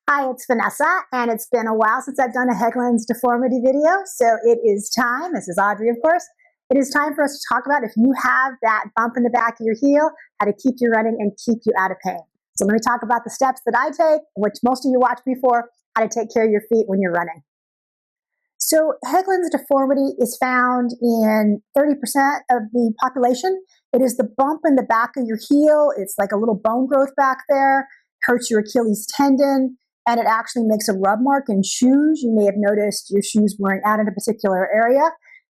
Hi, it's Vanessa, and it's been a while since I've done a Haglund's deformity video, so it is time, this is Audrey of course, it is time for us to talk about if you have that bump in the back of your heel, how to keep you running and keep you out of pain. So let me talk about the steps that I take, which most of you watched before, how to take care of your feet when you're running. So Haglund's deformity is found in 30% of the population. It is the bump in the back of your heel. It's like a little bone growth back there, hurts your Achilles tendon, and it actually makes a rub mark in shoes. You may have noticed your shoes wearing out in a particular area.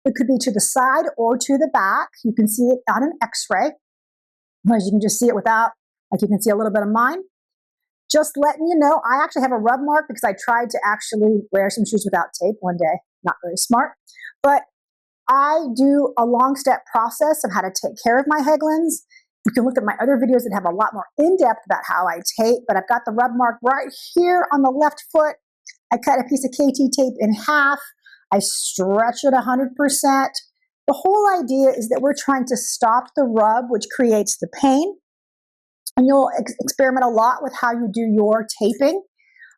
It could be to the side or to the back. You can see it on an x-ray. As you can just see it without, like you can see a little bit of mine. Just letting you know, I actually have a rub mark because I tried to actually wear some shoes without tape one day. Not very smart. But I do a long step process of how to take care of my Haglunds. You can look at my other videos that have a lot more in-depth about how I tape, but I've got the rub mark right here on the left foot. I cut a piece of KT tape in half. I stretch it 100%. The whole idea is that we're trying to stop the rub, which creates the pain. And you'll experiment a lot with how you do your taping.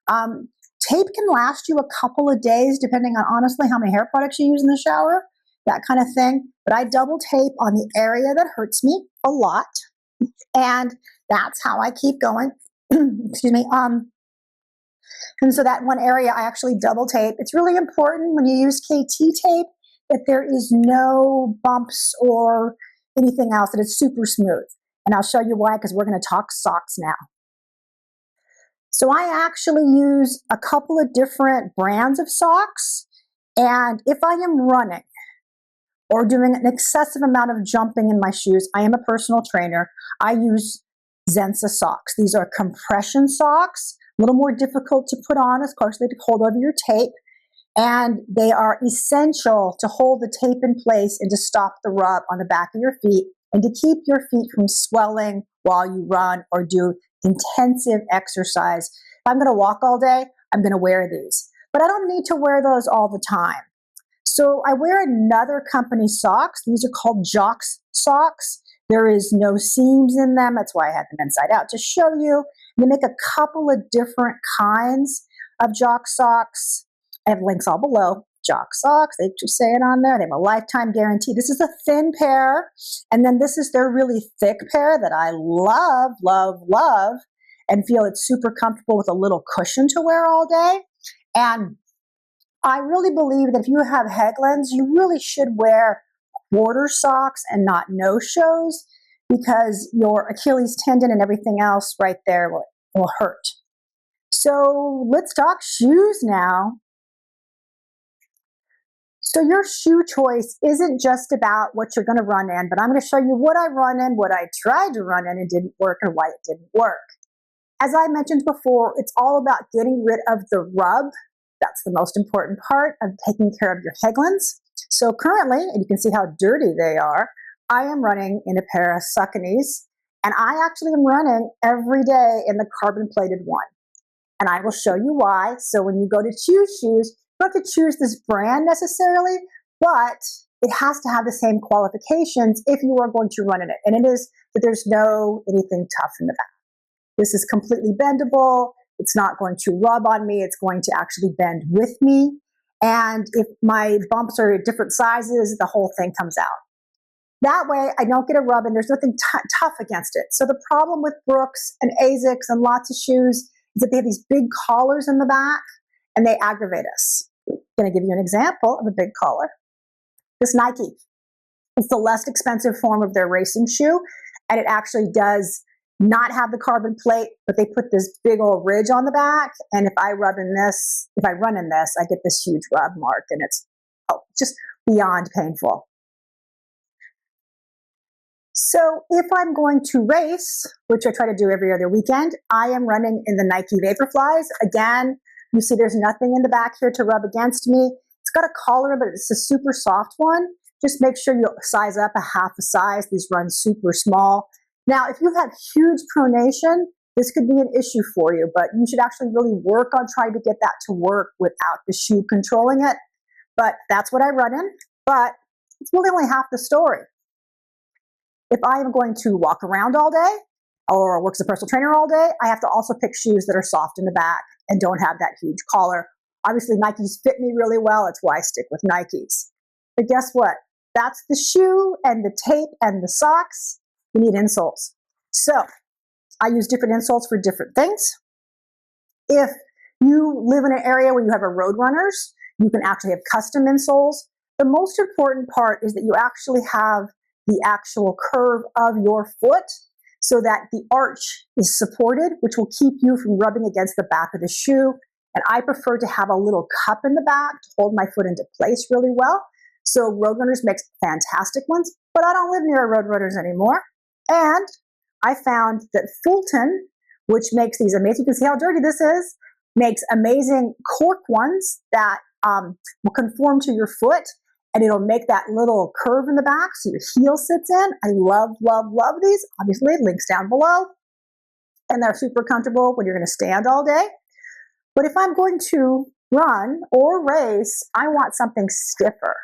Tape can last you a couple of days, depending on honestly how many hair products you use in the shower, that kind of thing. But I double tape on the area that hurts me a lot. And that's how I keep going. Excuse me. And so that one area I actually double tape. It's really important when you use KT tape that there is no bumps or anything else, that it's super smooth. And I'll show you why, because we're going to talk socks now. So I actually use a couple of different brands of socks. And if I am running or doing an excessive amount of jumping in my shoes, I am a personal trainer, I use Zensa socks. These are compression socks, a little more difficult to put on, of course, they have to hold over your tape. And they are essential to hold the tape in place and to stop the rub on the back of your feet and to keep your feet from swelling while you run or do intensive exercise. If I'm going to walk all day, I'm going to wear these. But I don't need to wear those all the time. So I wear another company's socks. These are called JoxSox. There is no seams in them. That's why I had them inside out to show you. They make a couple of different kinds of JoxSox. I have links all below. JoxSox, they just say it on there. They have a lifetime guarantee. This is a thin pair, and then this is their really thick pair that I love, love, love, and feel it's super comfortable with a little cushion to wear all day. And I really believe that if you have Haglunds, you really should wear quarter socks and not no-shows, because your Achilles tendon and everything else right there will hurt. So let's talk shoes now. So your shoe choice isn't just about what you're going to run in, but I'm going to show you what I run in, what I tried to run in and didn't work, and why it didn't work. As I mentioned before, it's all about getting rid of the rub. That's the most important part of taking care of your Haglunds. So currently, and you can see how dirty they are, I am running in a pair of Sauconys, and I actually am running every day in the carbon-plated one. And I will show you why. So when you go to choose shoes, you don't have to choose this brand necessarily, but it has to have the same qualifications if you are going to run in it. And it is that there's no anything tough in the back. This is completely bendable. It's not going to rub on me. It's going to actually bend with me. And if my bumps are different sizes, the whole thing comes out. That way, I don't get a rub and there's nothing tough against it. So the problem with Brooks and Asics and lots of shoes is that they have these big collars in the back and they aggravate us. I'm going to give you an example of a big collar. This Nike. It's the less expensive form of their racing shoe, and it actually does not have the carbon plate, but they put this big old ridge on the back, and if I run in this, I get this huge rub mark, and it's just beyond painful. So if I'm going to race, which I try to do every other weekend, I am running in the Nike Vaporflies. Again, you see there's nothing in the back here to rub against me. It's got a collar, but it's a super soft one. Just make sure you size up a half a size. These run super small. Now, if you have huge pronation, this could be an issue for you, but you should actually really work on trying to get that to work without the shoe controlling it. But that's what I run in, but it's really only half the story. If I am going to walk around all day, or works as a personal trainer all day, I have to also pick shoes that are soft in the back and don't have that huge collar. Obviously, Nikes fit me really well. That's why I stick with Nikes. But guess what? That's the shoe and the tape and the socks. You need insoles. So I use different insoles for different things. If you live in an area where you have a road runners, you can actually have custom insoles. The most important part is that you actually have the actual curve of your foot so that the arch is supported, which will keep you from rubbing against the back of the shoe. And I prefer to have a little cup in the back to hold my foot into place really well. So Roadrunners makes fantastic ones, but I don't live near Roadrunners anymore. And I found that Fulton, which makes these amazing, you can see how dirty this is, makes amazing cork ones that will conform to your foot, and it'll make that little curve in the back so your heel sits in. I love, love, love these. Obviously, links down below. And they're super comfortable when you're going to stand all day. But if I'm going to run or race, I want something stiffer,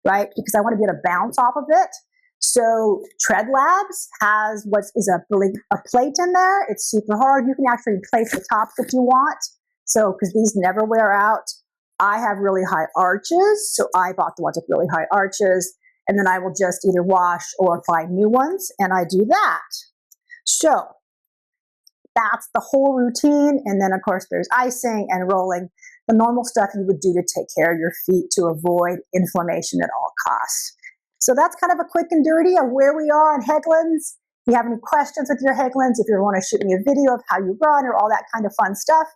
right? Because I want to get a bounce off of it. So Treadlabs has what is a plate in there. It's super hard. You can actually place the tops if you want. So, because these never wear out. I have really high arches, so I bought the ones with really high arches, and then I will just either wash or find new ones, and I do that. So that's the whole routine, and then of course there's icing and rolling, the normal stuff you would do to take care of your feet to avoid inflammation at all costs. So that's kind of a quick and dirty of where we are on Haglunds. If you have any questions with your Haglunds, if you want to shoot me a video of how you run or all that kind of fun stuff,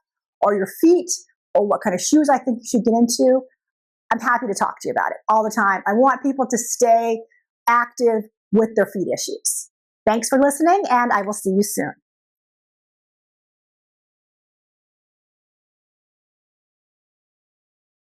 or your feet, or what kind of shoes I think you should get into, I'm happy to talk to you about it all the time. I want people to stay active with their feet issues. Thanks for listening, and I will see you soon.